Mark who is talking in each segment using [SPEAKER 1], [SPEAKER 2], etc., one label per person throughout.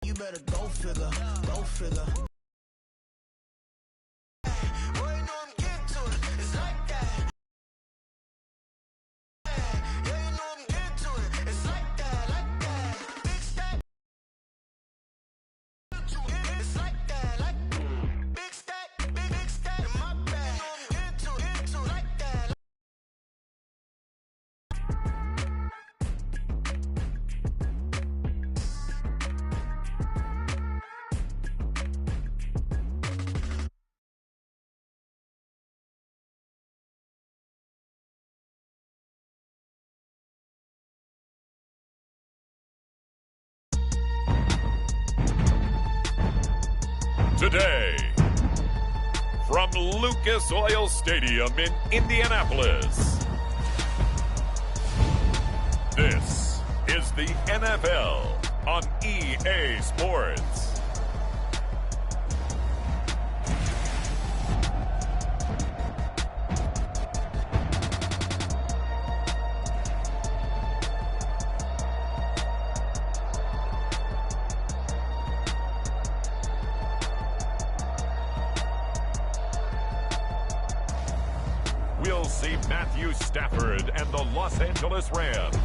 [SPEAKER 1] you better go figure, go figure.
[SPEAKER 2] Today, from Lucas Oil Stadium in Indianapolis, this is the NFL on EA Sports. We'll see Matthew Stafford and the Los Angeles Rams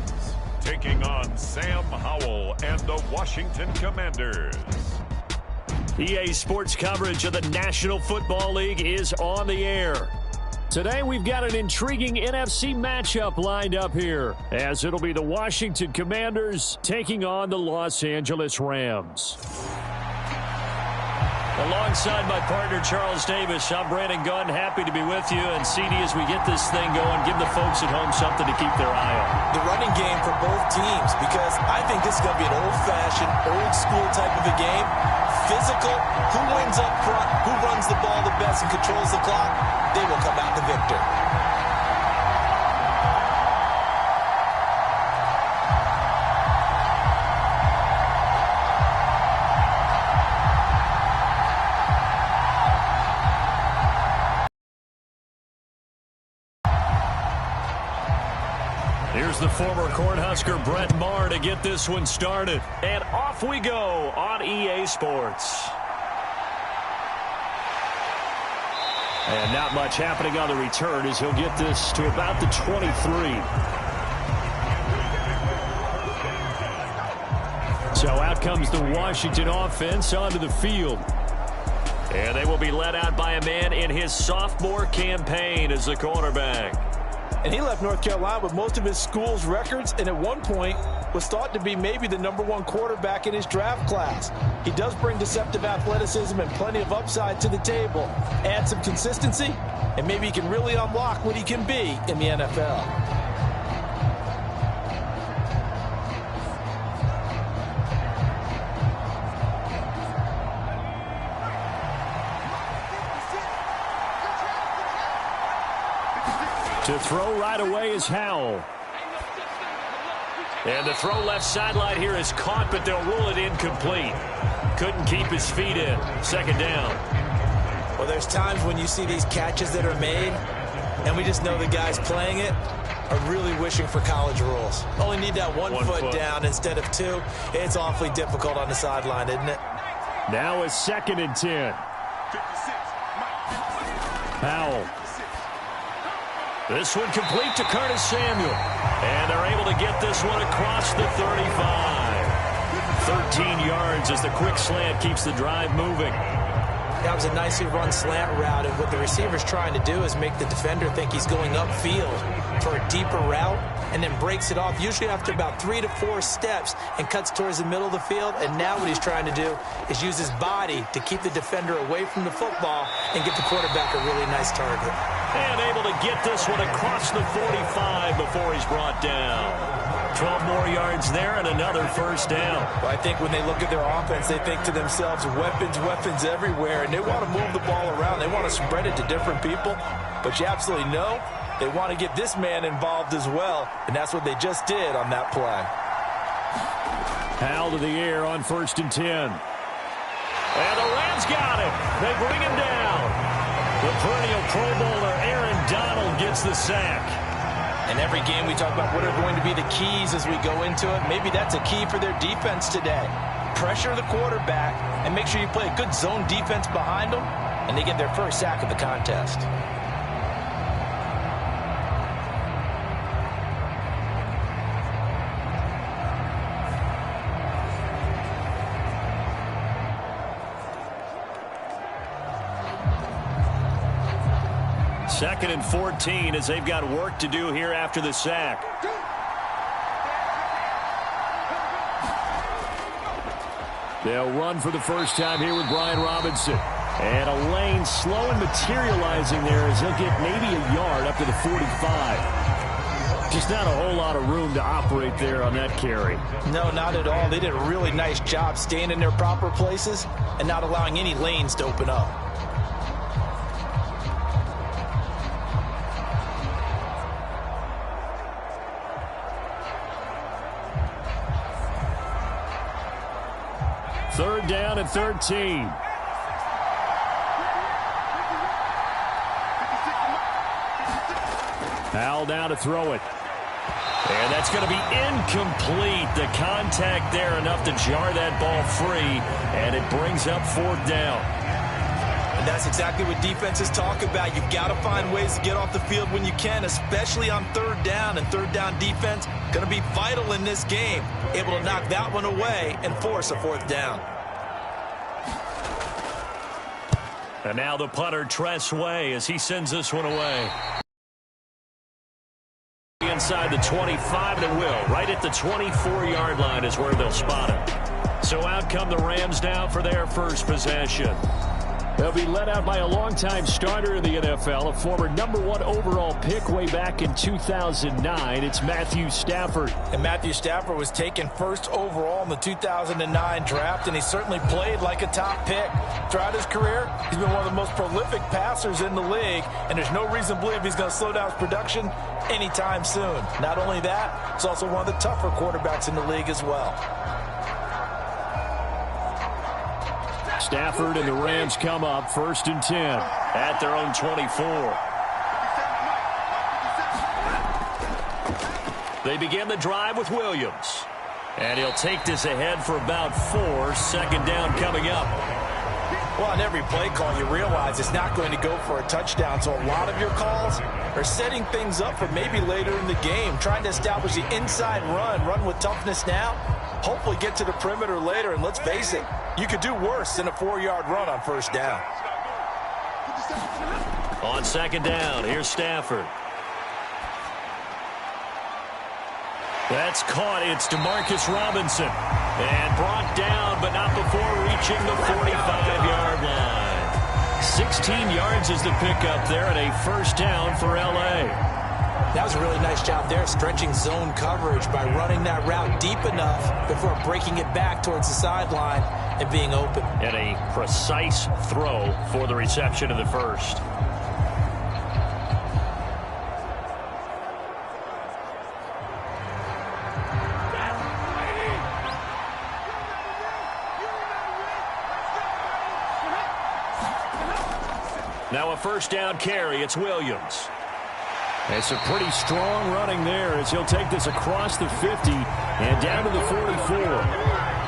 [SPEAKER 2] taking on Sam Howell and the Washington Commanders.
[SPEAKER 3] EA Sports coverage of the National Football League is on the air. Today we've got an intriguing NFC matchup lined up here, as it'll be the Washington Commanders taking on the Los Angeles Rams. Alongside my partner, Charles Davis, I'm Brandon Gunn. Happy to be with you. And CD, as we get this thing going, give the folks at home something to keep their eye on.
[SPEAKER 4] The running game for both teams, because I think this is going to be an old-fashioned, old-school type of a game. Physical, who wins up front, who runs the ball the best and controls the clock, they will come out the victor.
[SPEAKER 3] Here's the former Cornhusker Brett Maher to get this one started. And off we go on EA Sports. And not much happening on the return as he'll get this to about the 23. So out comes the Washington offense onto the field. And they will be led out by a man in his sophomore campaign as the quarterback.
[SPEAKER 4] And he left North Carolina with most of his school's records, and at one point was thought to be maybe the #1 quarterback in his draft class. He does bring deceptive athleticism and plenty of upside to the table. Add some consistency, and maybe he can really unlock what he can be in the NFL.
[SPEAKER 3] To throw right away is Howell. And the throw left sideline here is caught, but they'll rule it incomplete. Couldn't keep his feet in. Second down.
[SPEAKER 4] Well, there's times when you see these catches that are made, and we just know the guys playing it are really wishing for college rules. Only need that one foot down instead of two. It's awfully difficult on the sideline, isn't it?
[SPEAKER 3] Now it's 2nd and 10. Howell. This one complete to Curtis Samuel. And they're able to get this one across the 35. 13 yards as the quick slant keeps the drive moving.
[SPEAKER 4] That was a nicely run slant route, and what the receiver's trying to do is make the defender think he's going upfield for a deeper route, and then breaks it off, usually after about 3 to 4 steps, and cuts towards the middle of the field. And now what he's trying to do is use his body to keep the defender away from the football and get the quarterback a really nice target.
[SPEAKER 3] And able to get this one across the 45 before he's brought down. 12 more yards there and another first down.
[SPEAKER 4] Well, I think when they look at their offense, they think to themselves, weapons, weapons everywhere, and they want to move the ball around. They want to spread it to different people, but you absolutely know they want to get this man involved as well, and that's what they just did on that play.
[SPEAKER 3] Howell to the air on 1st and 10. And the Rams got him. They bring him down. The perennial Pro Bowler Aaron Donald gets the sack.
[SPEAKER 4] And every game we talk about what are going to be the keys as we go into it. Maybe that's a key for their defense today. pressure the quarterback and make sure you play a good zone defense behind them, and they get their first sack of the contest.
[SPEAKER 3] Second and 14 as they've got work to do here after the sack. They'll run for the first time here with Brian Robinson. And a lane slow and materializing there as he'll get maybe a yard up to the 45. Just not a whole lot of room to operate there on that carry.
[SPEAKER 4] No, not at all. They did a really nice job staying in their proper places and not allowing any lanes to open up.
[SPEAKER 3] Third down and 13. Howell now to throw it. And that's going to be incomplete. The contact there enough to jar that ball free, and it brings up fourth down.
[SPEAKER 4] And that's exactly what defenses talk about. You've got to find ways to get off the field when you can, especially on third down. And third down defense going to be vital in this game. Able to knock that one away and force a fourth down.
[SPEAKER 3] And now the punter, Tress Way, as he sends this one away. Inside the 25, and it will. Right at the 24-yard line is where they'll spot it. So out come the Rams now for their first possession. They'll be led out by a longtime starter in the NFL, a former #1 overall pick way back in 2009. It's Matthew Stafford.
[SPEAKER 4] And Matthew Stafford was taken first overall in the 2009 draft, and he certainly played like a top pick. Throughout his career, he's been one of the most prolific passers in the league, and there's no reason to believe he's going to slow down his production anytime soon. Not only that, he's also one of the tougher quarterbacks in the league as well.
[SPEAKER 3] Stafford and the Rams come up first and 10 at their own 24. They begin the drive with Williams. And he'll take this ahead for about 4. Second down coming up.
[SPEAKER 4] Well, on every play call, you realize it's not going to go for a touchdown. So a lot of your calls are setting things up for maybe later in the game, trying to establish the inside run with toughness now, hopefully get to the perimeter later. And let's face it, you could do worse than a 4-yard run on first down.
[SPEAKER 3] On second down, here's Stafford. That's caught. It's DeMarcus Robinson. And brought down, but not before reaching the 45-yard line. 16 yards is the pickup there, and a first down for L.A.
[SPEAKER 4] That was a really nice job there, stretching zone coverage by running that route deep enough before breaking it back towards the sideline and being open.
[SPEAKER 3] And a precise throw for the reception of the first. Now a first down carry. It's Williams. It's a pretty strong running there as he'll take this across the 50 and down to the 44.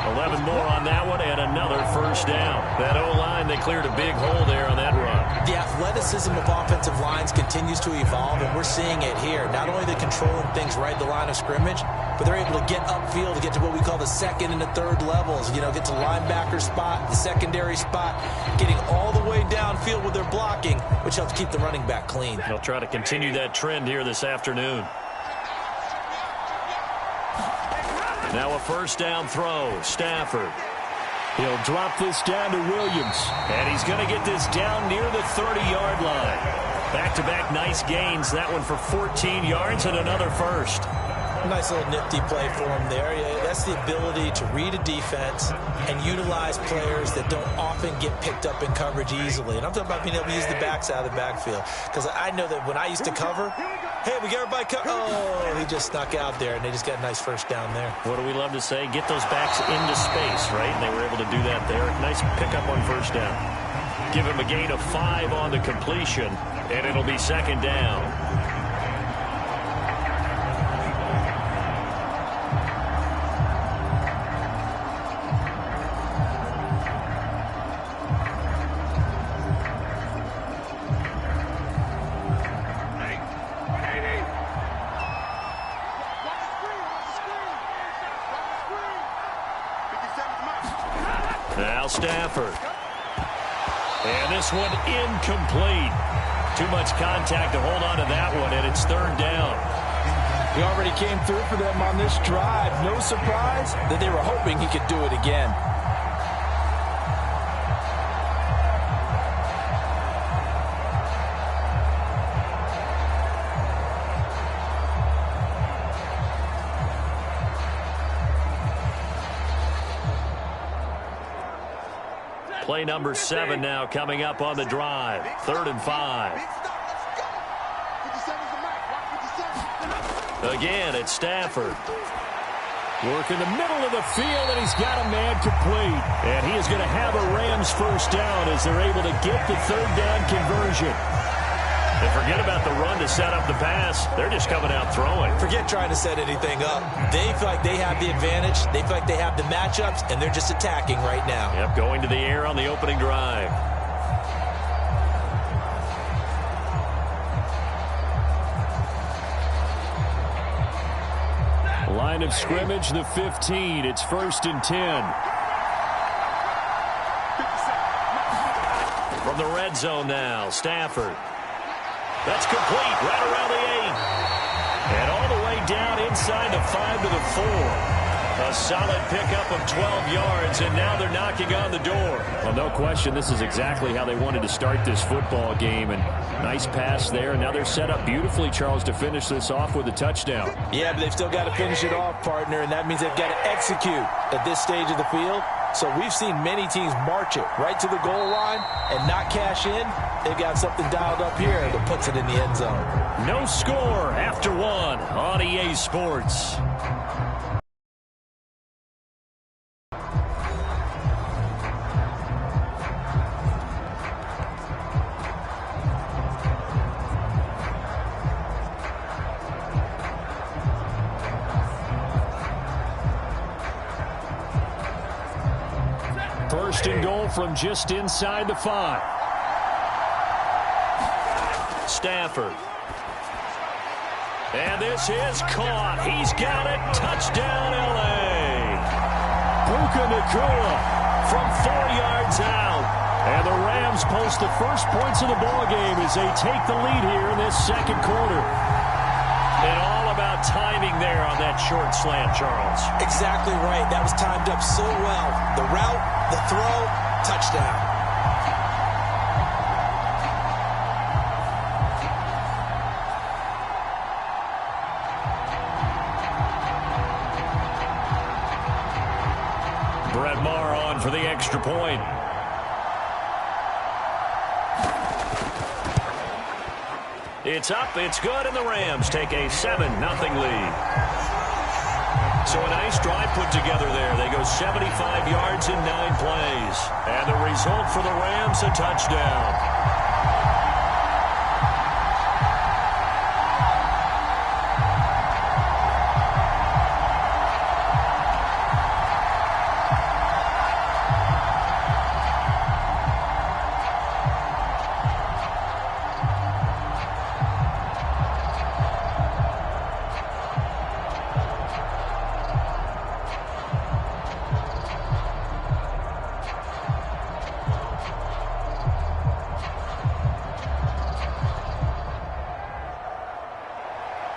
[SPEAKER 3] 11 more on that one and another first down. That O-line, they cleared a big hole there on that run.
[SPEAKER 4] The athleticism of offensive lines continues to evolve, and we're seeing it here. Not only are they controlling things right at the line of scrimmage, but they're able to get upfield to get to what we call the second and the third levels. You know, get to linebacker spot, the secondary spot, getting all the way downfield with their blocking, which helps keep the running back clean.
[SPEAKER 3] They'll try to continue that trend here this afternoon. Now a first down throw. Stafford. He'll drop this down to Williams. And he's going to get this down near the 30-yard line. Back-to-back nice gains. That one for 14 yards and another first.
[SPEAKER 4] Nice little nifty play for him there. Yeah, that's the ability to read a defense and utilize players that don't often get picked up in coverage easily. And I'm talking about being able to use the backs out of the backfield. Because I know that when I used to cover, hey, we got everybody covered. Oh, he just snuck out there, and they just got a nice first down there.
[SPEAKER 3] What do we love to say? Get those backs into space, right? And they were able to do that there. Nice pickup on first down. Give him a gain of 5 on the completion, and it'll be second down. Now Stafford. And this one incomplete. Too much contact to hold on to that one, and it's third down.
[SPEAKER 4] He already came through for them on this drive. No surprise that they were hoping he could do it again.
[SPEAKER 3] Play number 7 now coming up on the drive. 3rd and 5. Again, it's Stafford. Work in the middle of the field, and he's got a man complete. And he is going to have a Rams first down as they're able to get the 3rd down conversion. And forget about the run to set up the pass. They're just coming out throwing.
[SPEAKER 4] Forget trying to set anything up. They feel like they have the advantage. They feel like they have the matchups, and they're just attacking right now.
[SPEAKER 3] Yep, going to the air on the opening drive. Line of scrimmage, the 15. It's 1st and 10. From the red zone now, Stafford. That's complete, right around the 8. And all the way down inside the 5 to the 4. A solid pickup of 12 yards, and now they're knocking on the door. Well, no question, this is exactly how they wanted to start this football game. And nice pass there, and now they're set up beautifully, Charles, to finish this off with a touchdown.
[SPEAKER 4] Yeah, but they've still got to finish it off, partner, and that means they've got to execute at this stage of the field. So we've seen many teams march it right to the goal line and not cash in. They've got something dialed up here that puts it in the end zone.
[SPEAKER 3] No score after 1 on EA Sports. First and goal from just inside the 5. Stafford. And this is caught. He's got it. Touchdown, L.A. Puka Nacua from 4 yards out. And the Rams post the first points of the ballgame as they take the lead here in this second quarter. And all about timing there on that short slant, Charles.
[SPEAKER 4] Exactly right. That was timed up so well. The route, the throw, touchdown.
[SPEAKER 3] Brett Maher on for the extra point. It's up, it's good, and the Rams take a 7-0 lead. So a nice drive put together there. They go 75 yards in 9 plays. And the result for the Rams, a touchdown.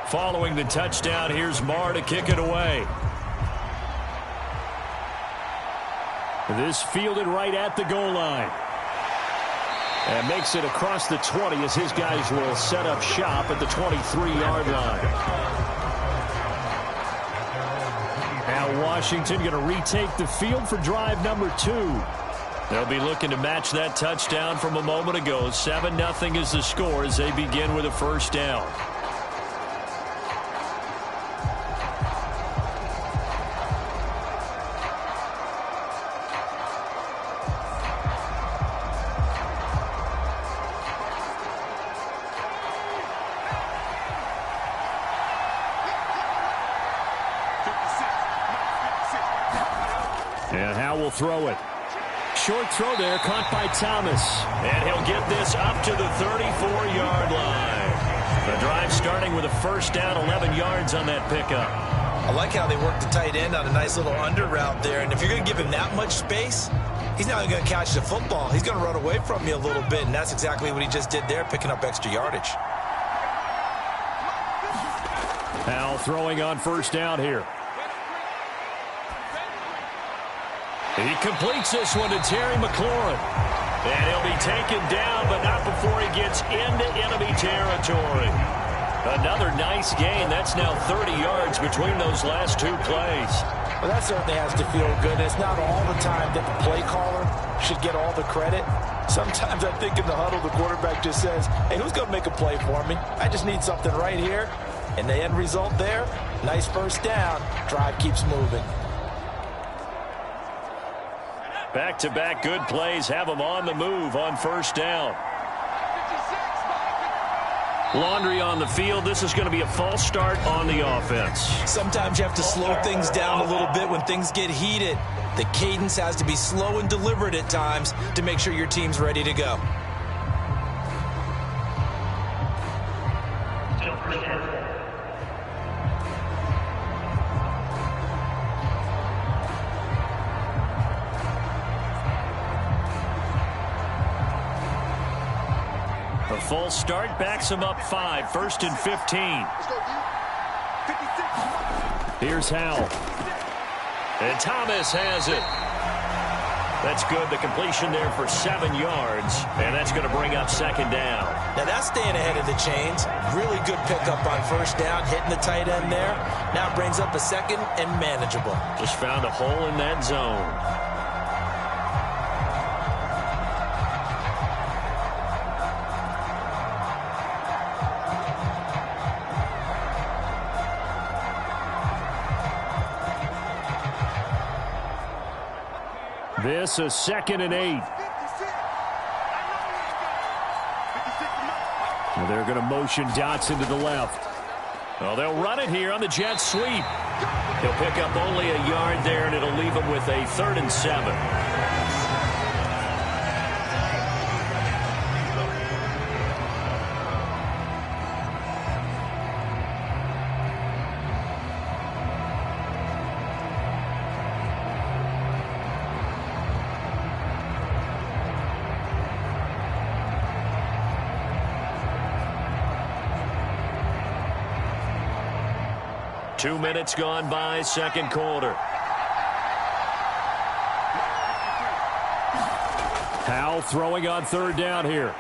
[SPEAKER 3] Following the touchdown, here's Maher to kick it away. This fielded right at the goal line. And makes it across the 20 as his guys will set up shop at the 23-yard line. Now Washington going to retake the field for drive number 2. They'll be looking to match that touchdown from a moment ago. 7-0 is the score as they begin with a first down. And Howe will throw it. Short throw there, caught by Thomas. And he'll get this up to the 34-yard line. The drive starting with a first down, 11 yards on that pickup.
[SPEAKER 4] I like how they work the tight end on a nice little under route there. And if you're going to give him that much space, he's not going to catch the football. He's going to run away from you a little bit, and that's exactly what he just did there, picking up extra yardage.
[SPEAKER 3] Now throwing on first down here. He completes this one to Terry McLaurin. And he'll be taken down, but not before he gets into enemy territory. Another nice gain. That's now 30 yards between those last two plays.
[SPEAKER 4] Well, that certainly has to feel good. It's not all the time that the play caller should get all the credit. Sometimes I think in the huddle, the quarterback just says, hey, who's going to make a play for me? I just need something right here. And the end result there, nice first down. Drive keeps moving.
[SPEAKER 3] Back-to-back good plays have them on the move on first down. Laundry on the field. This is going to be a false start on the offense.
[SPEAKER 4] Sometimes you have to slow things down a little bit when things get heated. The cadence has to be slow and deliberate at times to make sure your team's ready to go.
[SPEAKER 3] A full start backs him up 5, 1st and 15. Here's Howell. And Thomas has it. That's good. The completion there for 7 yards. And that's going to bring up second down.
[SPEAKER 4] Now that's staying ahead of the chains. Really good pickup on first down, hitting the tight end there. Now brings up a second and manageable.
[SPEAKER 3] Just found a hole in that zone. This is 2nd and 8. Well, they're going to motion Dotson to the left. Well, they'll run it here on the jet sweep. He'll pick up only a yard there, and it'll leave him with a 3rd and 7. 2 minutes gone by, second quarter. Howell throwing on third down here.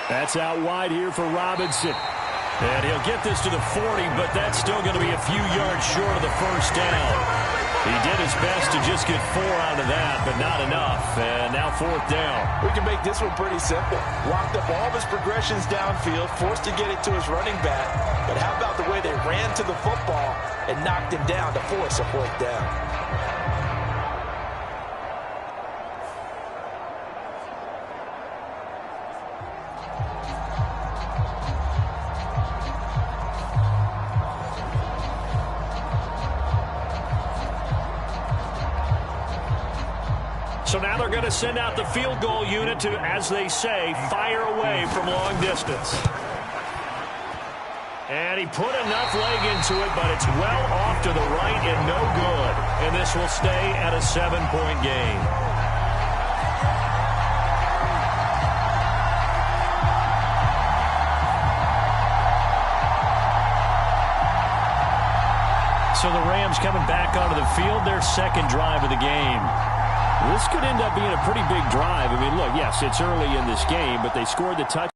[SPEAKER 3] That's out wide here for Robinson. And he'll get this to the 40, but that's still going to be a few yards short of the first down. He did his best to just get 4 out of that, but not enough. And now fourth down.
[SPEAKER 4] We can make this one pretty simple. Locked up all of his progressions downfield, forced to get it to his running back. But how about the way they ran to the football and knocked him down to force a fourth down?
[SPEAKER 3] So now they're going to send out the field goal unit to, as they say, fire away from long distance. And he put enough leg into it, but it's well off to the right and no good. And this will stay at a 7-point game. So the Rams coming back onto the field, their second drive of the game. This could end up being a pretty big drive. I mean, look, yes, it's early in this game, but they scored the touchdown.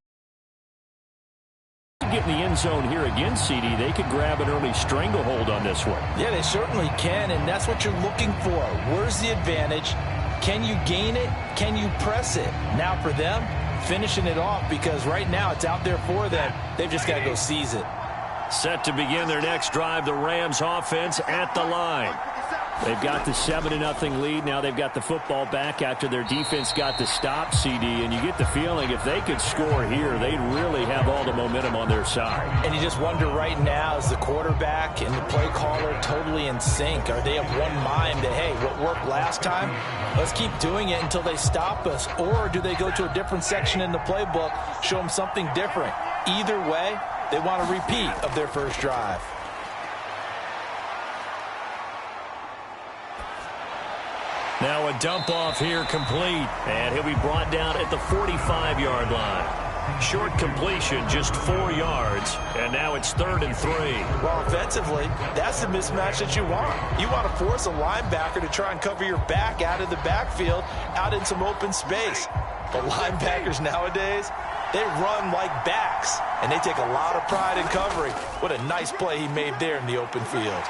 [SPEAKER 3] Get in the end zone here again, CD. They could grab an early stranglehold on this one.
[SPEAKER 4] Yeah, they certainly can, and that's what you're looking for. Where's the advantage? Can you gain it? Can you press it? Now for them, finishing it off, because right now it's out there for them. They've just got to go seize it.
[SPEAKER 3] Set to begin their next drive, the Rams offense at the line. They've got the 7-0 lead. Now they've got the football back after their defense got the stop, CD. And you get the feeling if they could score here, they'd really have all the momentum on their side.
[SPEAKER 4] And you just wonder right now, is the quarterback and the play caller totally in sync? Are they of one mind that, hey, what worked last time, let's keep doing it until they stop us? Or do they go to a different section in the playbook, show them something different? Either way, they want a repeat of their first drive.
[SPEAKER 3] Now a dump off here complete, and he'll be brought down at the 45-yard line. Short completion, just 4 yards, and now it's 3rd and 3.
[SPEAKER 4] Well, offensively, that's the mismatch that you want. You want to force a linebacker to try and cover your back out of the backfield, out in some open space. But linebackers nowadays, they run like backs, and they take a lot of pride in covering. What a nice play he made there in the open field.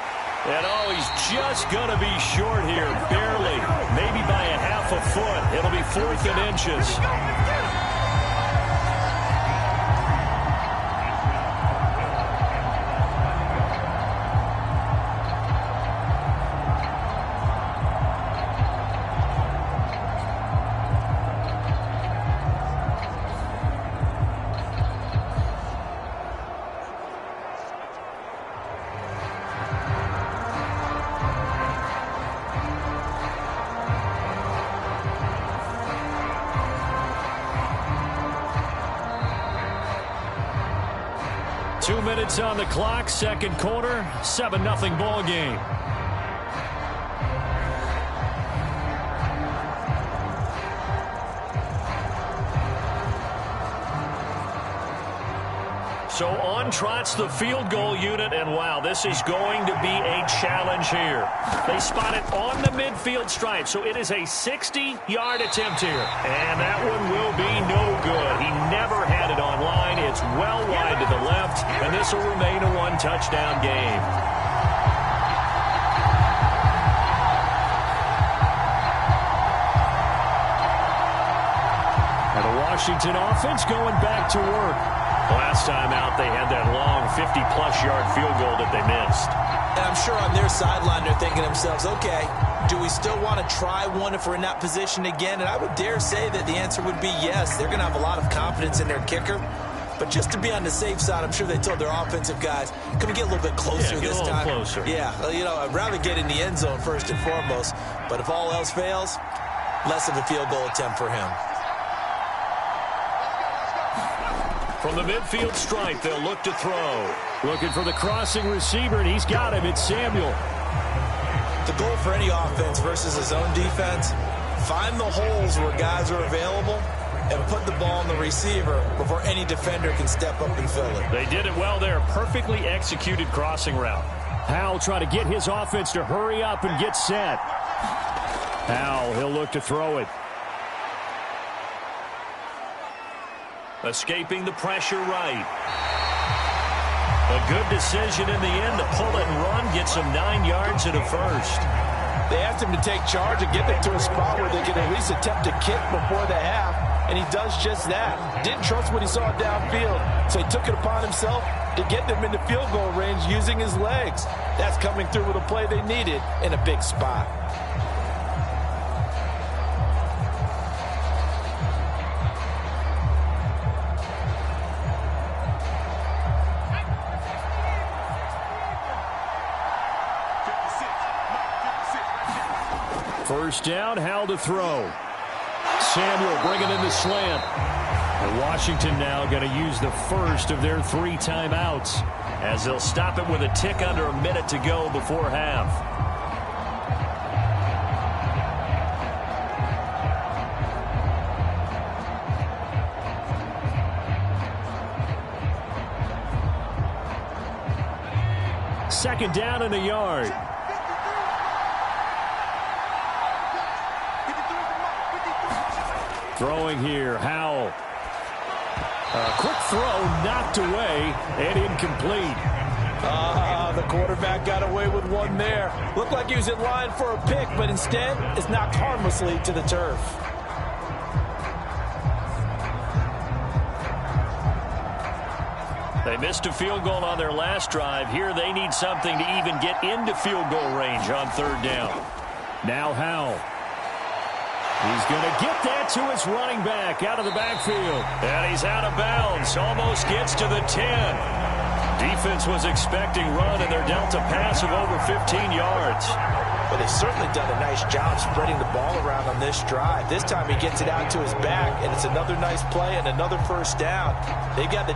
[SPEAKER 3] And oh, he's just going to be short here, barely, maybe by a half a foot. It'll be 4th and inches. 2 minutes on the clock, second quarter, 7-0 ball game. So on trots the field goal unit, and wow, this is going to be a challenge here. They spot it on the midfield stripe, so it is a 60-yard attempt here. And that one will be no good. He never had it on line. It's well wide to the left, and this will remain a one-touchdown game. And the Washington offense going back to work. Last time out, they had that long 50-plus yard field goal that they missed.
[SPEAKER 4] And I'm sure on their sideline, they're thinking to themselves, okay, do we still want to try one if we're in that position again? And I would dare say that the answer would be yes. They're going to have a lot of confidence in their kicker. But just to be on the safe side, I'm sure they told their offensive guys, can we get a little bit closer this time?
[SPEAKER 3] Closer.
[SPEAKER 4] Yeah, you know, I'd rather get in the end zone first and foremost. But if all else fails, less of a field goal attempt for him.
[SPEAKER 3] From the midfield stripe, they'll look to throw. Looking for the crossing receiver, and he's got him. It's Samuel.
[SPEAKER 4] The goal for any offense versus his own defense, find the holes where guys are available and put the ball on the receiver before any defender can step up and fill it.
[SPEAKER 3] They did it well there. Perfectly executed crossing route. Howell trying to get his offense to hurry up and get set. Howell, he'll look to throw it. Escaping the pressure right. A good decision in the end to pull it and run. Gets him 9 yards and a first.
[SPEAKER 4] They asked him to take charge and get them to a spot where they could at least attempt a kick before the half, and he does just that. Didn't trust what he saw downfield, so he took it upon himself to get them into field goal range using his legs. That's coming through with a play they needed in a big spot.
[SPEAKER 3] First down, Howell to throw. Samuel bringing in the slant. And Washington now going to use the first of their 3 timeouts as they'll stop it with a tick under a minute to go before half. Second down and a yard. Throwing here, Howell. A quick throw knocked away and incomplete.
[SPEAKER 4] The quarterback got away with one there. Looked like he was in line for a pick, but instead it's knocked harmlessly to the turf.
[SPEAKER 3] They missed a field goal on their last drive. Here they need something to even get into field goal range on third down. Now Howell. He's going to get that to his running back out of the backfield. And he's out of bounds. Almost gets to the 10. Defense was expecting run, and they're dealt a pass of over 15 yards.
[SPEAKER 4] Well, they've certainly done a nice job spreading the ball around on this drive. This time he gets it out to his back, and it's another nice play and another first down. They've got the